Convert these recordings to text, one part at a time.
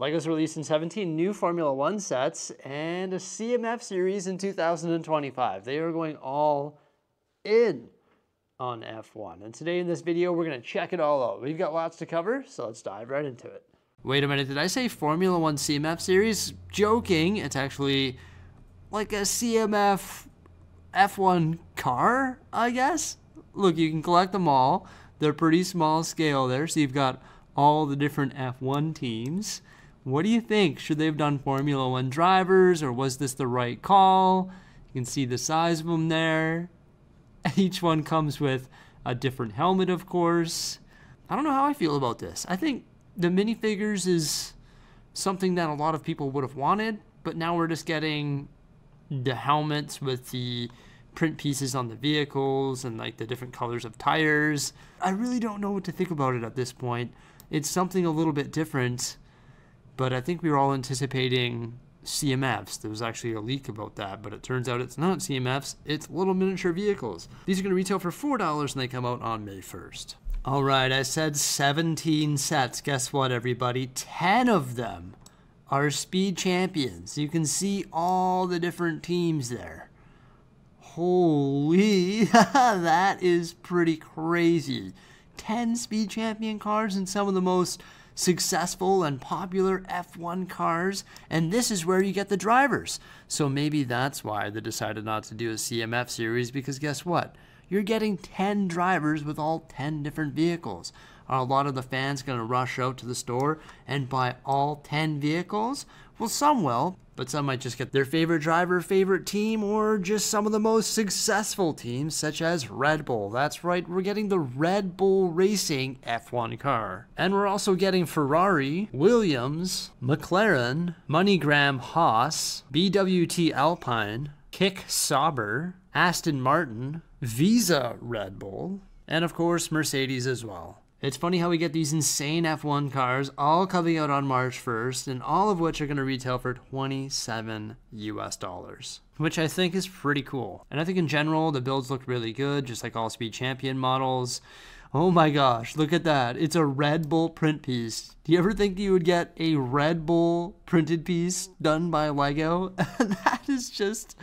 LEGO's releasing 17 new Formula One sets and a CMF series in 2025. They are going all in on F1. And today in this video, we're going to check it all out. We've got lots to cover, so let's dive right into it. Wait a minute, did I say Formula One CMF series? Joking, it's actually like a CMF F1 car, I guess? Look, you can collect them all. They're pretty small scale there, so you've got all the different F1 teams. What do you think? Should they have done Formula One drivers, or was this the right call? You can see the size of them there. Each one comes with a different helmet, of course. I don't know how I feel about this. I think the minifigures is something that a lot of people would have wanted, but now we're just getting the helmets with the print pieces on the vehicles and like the different colors of tires. I really don't know what to think about it at this point. It's something a little bit different, but I think we were all anticipating CMFs. There was actually a leak about that, but it turns out it's not CMFs, it's little miniature vehicles. These are going to retail for $4 and they come out on May 1st. All right, I said 17 sets. Guess what, everybody? 10 of them are speed champions. You can see all the different teams there. Holy, that is pretty crazy. 10 speed champion cars and some of the most successful and popular F1 cars, and this is where you get the drivers. So maybe that's why they decided not to do a CMF series, because guess what? You're getting 10 drivers with all 10 different vehicles. Are a lot of the fans going to rush out to the store and buy all 10 vehicles? Well, some will, but some might just get their favorite driver, favorite team, or just some of the most successful teams, such as Red Bull. That's right, we're getting the Red Bull Racing F1 car. And we're also getting Ferrari, Williams, McLaren, MoneyGram Haas, BWT Alpine, Kick Sauber, Aston Martin, Visa Red Bull, and of course Mercedes as well. It's funny how we get these insane F1 cars all coming out on March 1st, and all of which are going to retail for $27 US, which I think is pretty cool. And I think in general, the builds look really good, just like all Speed Champion models. Oh my gosh, look at that. It's a Red Bull print piece. Do you ever think you would get a Red Bull printed piece done by Lego? That is just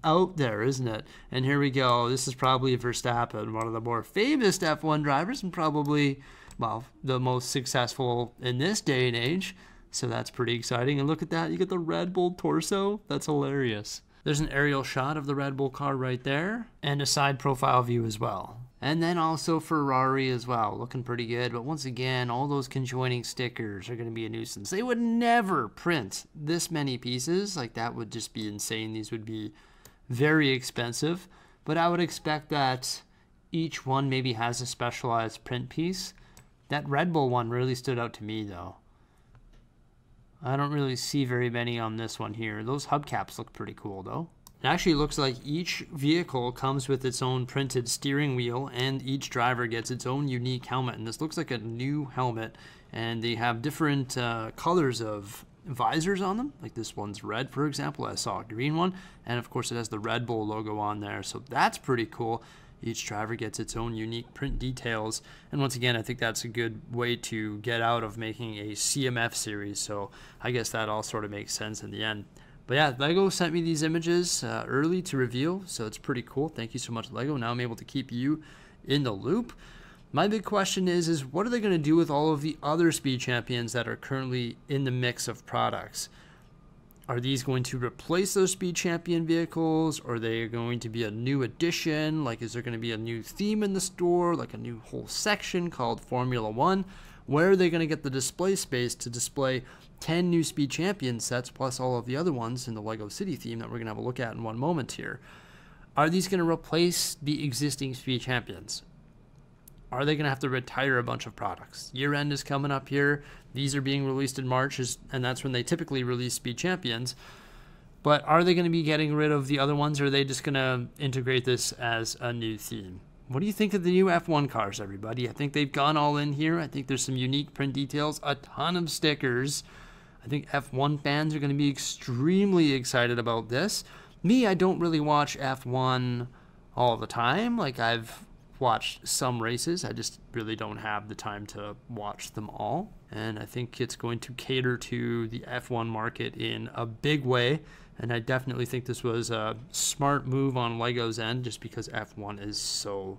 out there, isn't it? And here we go. This is probably Verstappen, one of the more famous F1 drivers and probably, well, the most successful in this day and age. So that's pretty exciting. And look at that. You get the Red Bull torso. That's hilarious. There's an aerial shot of the Red Bull car right there and a side profile view as well. And then also Ferrari as well, looking pretty good. But once again, all those conjoining stickers are going to be a nuisance. They would never print this many pieces. Like, that would just be insane. These would be very expensive. But I would expect that each one maybe has a specialized print piece. That Red Bull one really stood out to me, though. I don't really see very many on this one here. Those hubcaps look pretty cool, though. It actually looks like each vehicle comes with its own printed steering wheel, and each driver gets its own unique helmet. And this looks like a new helmet, and they have different colors of visors on them. Like this one's red, for example. I saw a green one, and of course it has the Red Bull logo on there, so that's pretty cool. Each driver gets its own unique print details, and once again, I think that's a good way to get out of making a CMF series, so I guess that all sort of makes sense in the end. But yeah, LEGO sent me these images early to review, so it's pretty cool. Thank you so much, LEGO. Now I'm able to keep you in the loop. My big question is what are they going to do with all of the other Speed Champions that are currently in the mix of products? Are these going to replace those Speed Champion vehicles? Or are they going to be a new addition? Like, is there going to be a new theme in the store, like a new whole section called Formula One? Where are they going to get the display space to display 10 new Speed Champion sets plus all of the other ones in the Lego City theme that we're going to have a look at in one moment here? Are these going to replace the existing Speed Champions? Are they going to have to retire a bunch of products? Year end is coming up here. These are being released in March, and that's when they typically release Speed Champions. But are they going to be getting rid of the other ones, or are they just going to integrate this as a new theme? What do you think of the new F1 cars, everybody? I think they've gone all in here. I think there's some unique print details, a ton of stickers. I think F1 fans are going to be extremely excited about this. Me, I don't really watch F1 all the time. Like, I've watched some races. I just really don't have the time to watch them all. And I think it's going to cater to the F1 market in a big way. And I definitely think this was a smart move on Lego's end, just because F1 is so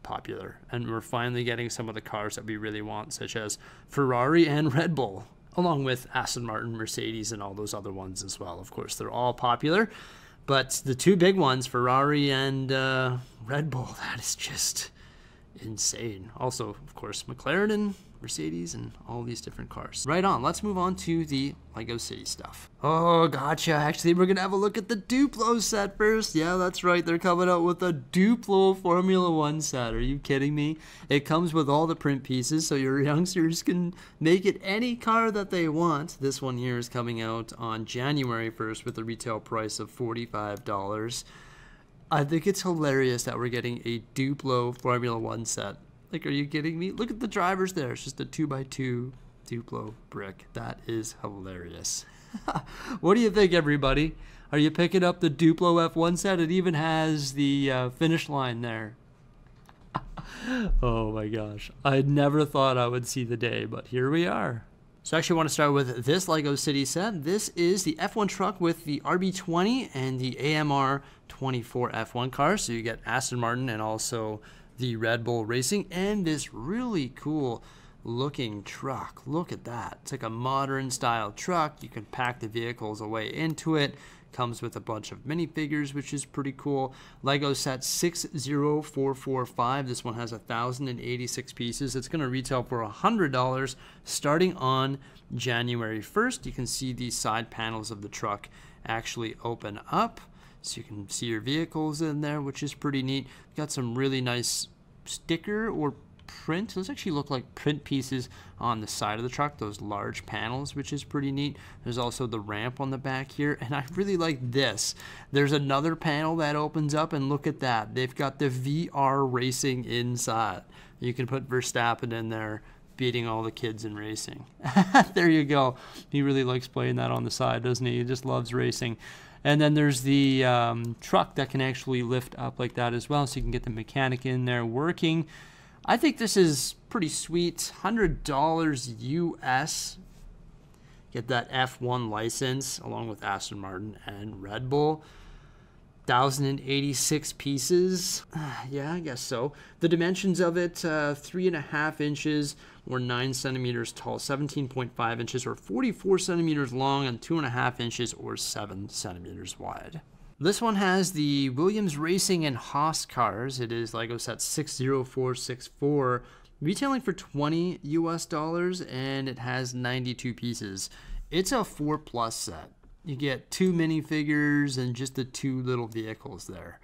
popular. And we're finally getting some of the cars that we really want, such as Ferrari and Red Bull, along with Aston Martin, Mercedes, and all those other ones as well. Of course, they're all popular. But the two big ones, Ferrari and Red Bull, that is just insane. Also, of course, McLaren and Mercedes and all these different cars. Right on, let's move on to the Lego City stuff. Oh, gotcha. Actually, we're going to have a look at the Duplo set first. Yeah, that's right. They're coming out with a Duplo Formula 1 set. Are you kidding me? It comes with all the print pieces, so your youngsters can make it any car that they want. This one here is coming out on January 1st with a retail price of $45. I think it's hilarious that we're getting a Duplo Formula 1 set. Like, are you kidding me? Look at the drivers there. It's just a 2x2 Duplo brick. That is hilarious. What do you think, everybody? Are you picking up the Duplo F1 set? It even has the finish line there. Oh my gosh. I never thought I would see the day, but here we are. So I actually want to start with this Lego City set. This is the F1 truck with the RB20 and the AMR 24 F1 cars. So you get Aston Martin and also the Red Bull Racing, and this really cool looking truck. Look at that. It's like a modern style truck. You can pack the vehicles away into it. Comes with a bunch of minifigures, which is pretty cool. Lego set 60445. This one has 1,086 pieces. It's going to retail for $100 starting on January 1st. You can see the side panels of the truck actually open up, so you can see your vehicles in there, which is pretty neat. Got some really nice sticker or print. Those actually look like print pieces on the side of the truck, those large panels, which is pretty neat. There's also the ramp on the back here, and I really like this. There's another panel that opens up, and look at that. They've got the VR racing inside. You can put Verstappen in there beating all the kids in racing. There you go. He really likes playing that on the side, doesn't he? He just loves racing. And then there's the truck that can actually lift up like that as well, so you can get the mechanic in there working. I think this is pretty sweet. $100 US. Get that F1 license along with Aston Martin and Red Bull. 1,086 pieces. Yeah, I guess so. The dimensions of it, 3.5 inches or 9 centimeters tall, 17.5 inches or 44 centimeters long, and 2.5 inches or 7 centimeters wide. This one has the Williams Racing and Haas cars. It is Lego set 60464, retailing for $20 US, and it has 92 pieces. It's a 4+ set. You get 2 minifigures and just the 2 little vehicles there.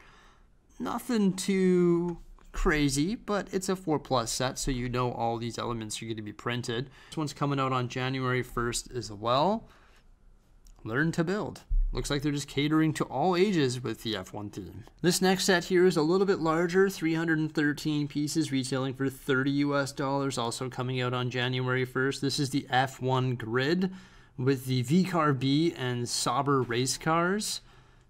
Nothing too crazy, but it's a 4+ set, so you know all these elements are going to be printed. This one's coming out on January 1st as well. Learn to build. Looks like they're just catering to all ages with the F1 theme. This next set here is a little bit larger, 313 pieces, retailing for $30 US, also coming out on January 1st. This is the F1 grid with the VCAR B and Sauber race cars.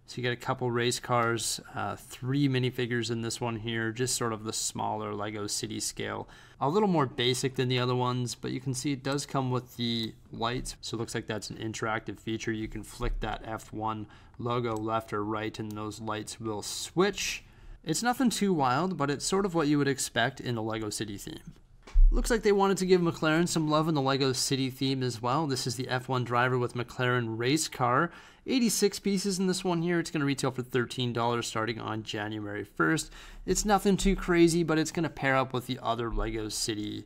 So you get a couple race cars, 3 minifigures in this one here, just sort of the smaller Lego City scale. A little more basic than the other ones, but you can see it does come with the lights. So it looks like that's an interactive feature. You can flick that F1 logo left or right and those lights will switch. It's nothing too wild, but it's sort of what you would expect in the Lego City theme. Looks like they wanted to give McLaren some love in the Lego City theme as well. This is the F1 driver with McLaren Racecar. 86 pieces in this one here. It's going to retail for $13 starting on January 1st. It's nothing too crazy, but it's going to pair up with the other Lego City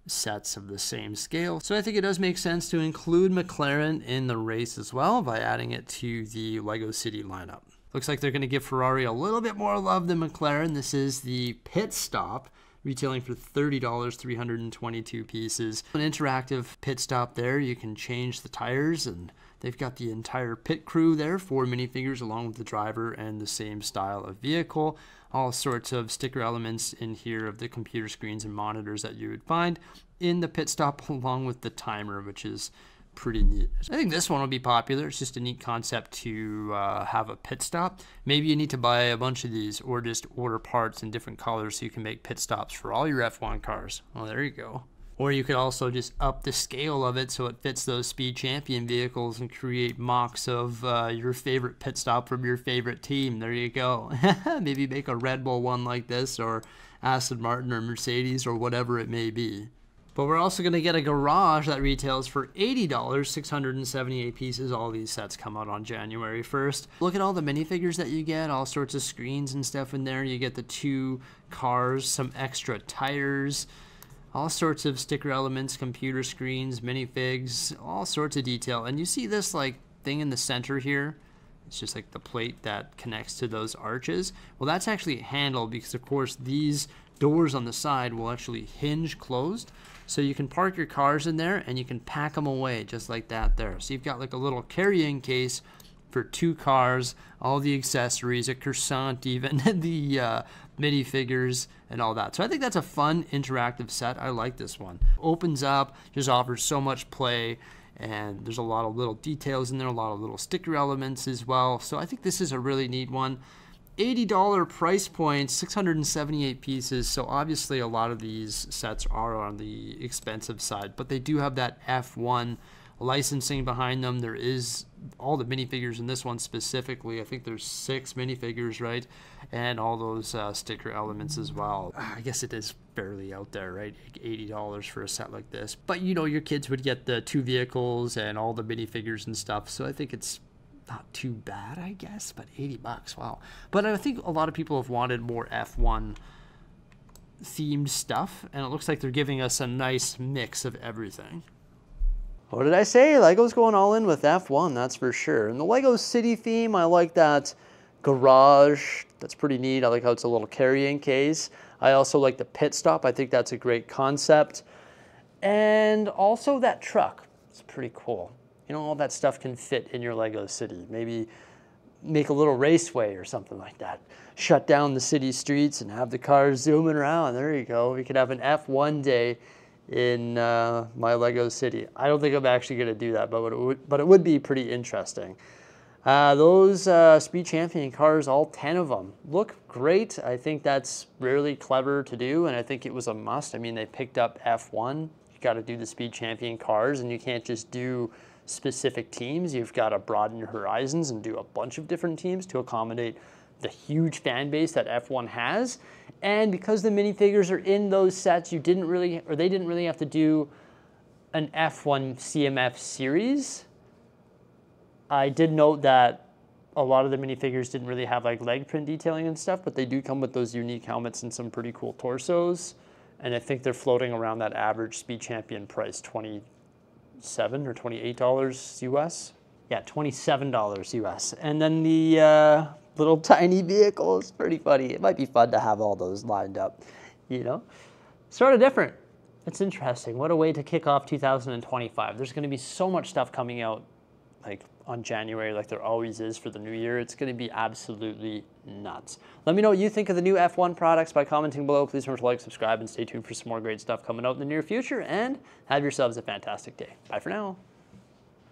sets of the same scale. So I think it does make sense to include McLaren in the race as well by adding it to the Lego City lineup. Looks like they're going to give Ferrari a little bit more love than McLaren. This is the pit stop, retailing for $30, 322 pieces. An interactive pit stop there. You can change the tires, and they've got the entire pit crew there, 4 minifigures along with the driver and the same style of vehicle. All sorts of sticker elements in here of the computer screens and monitors that you would find in the pit stop, along with the timer, which is pretty neat. I think this one will be popular. It's just a neat concept to have a pit stop. Maybe you need to buy a bunch of these or just order parts in different colors so you can make pit stops for all your F1 cars. Well, there you go. Or you could also just up the scale of it so it fits those Speed Champion vehicles and create mocks of your favorite pit stop from your favorite team. There you go. Maybe make a Red Bull one like this, or Aston Martin or Mercedes or whatever it may be. But we're also going to get a garage that retails for $80, 678 pieces. All these sets come out on January 1st. Look at all the minifigures that you get, all sorts of screens and stuff in there. You get the 2 cars, some extra tires, all sorts of sticker elements, computer screens, minifigs, all sorts of detail. And you see this like thing in the center here? It's just like the plate that connects to those arches. Well, that's actually a handle because, of course, these doors on the side will actually hinge closed. So you can park your cars in there and you can pack them away just like that there. So you've got like a little carrying case for 2 cars, all the accessories, a croissant even, the minifigures and all that. So I think that's a fun interactive set. I like this one. Opens up, just offers so much play, and there's a lot of little details in there, a lot of little sticker elements as well. So I think this is a really neat one. $80 price point, 678 pieces. So obviously a lot of these sets are on the expensive side, but they do have that F1 licensing behind them. There is all the minifigures in this one specifically. I think there's 6 minifigures, right? And all those sticker elements as well. I guess it is fairly out there, right? $80 for a set like this. But you know, your kids would get the 2 vehicles and all the minifigures and stuff. So I think it's not too bad, I guess, but $80, wow. But I think a lot of people have wanted more F1 themed stuff, and it looks like they're giving us a nice mix of everything. What did I say? Lego's going all in with F1, that's for sure. And the Lego City theme, I like that garage. That's pretty neat. I like how it's a little carrying case. I also like the pit stop. I think that's a great concept. And also that truck. It's pretty cool. You know, all that stuff can fit in your Lego City. Maybe make a little raceway or something like that. Shut down the city streets and have the cars zooming around. There you go. We could have an F1 day in my Lego City. I don't think I'm actually going to do that, but it would be pretty interesting. Those Speed Champion cars, all 10 of them, look great. I think that's really clever to do, and I think it was a must. I mean, they picked up F1. You got to do the Speed Champion cars, and you can't just do specific teams. You've got to broaden your horizons and do a bunch of different teams to accommodate the huge fan base that F1 has. And because the minifigures are in those sets, they didn't really have to do an F1 CMF series. I did note that a lot of the minifigures didn't really have like leg print detailing and stuff, but they do come with those unique helmets and some pretty cool torsos. And I think they're floating around that average Speed Champion price, $27 or $28 US. Yeah, $27 US. And then the little tiny vehicle is pretty funny. It might be fun to have all those lined up, you know? Sort of different. It's interesting. What a way to kick off 2025. There's going to be so much stuff coming out like on January, like there always is for the new year. It's going to be absolutely nuts. Let me know what you think of the new F1 products by commenting below. Please remember to like, subscribe, and stay tuned for some more great stuff coming out in the near future. And have yourselves a fantastic day. Bye for now.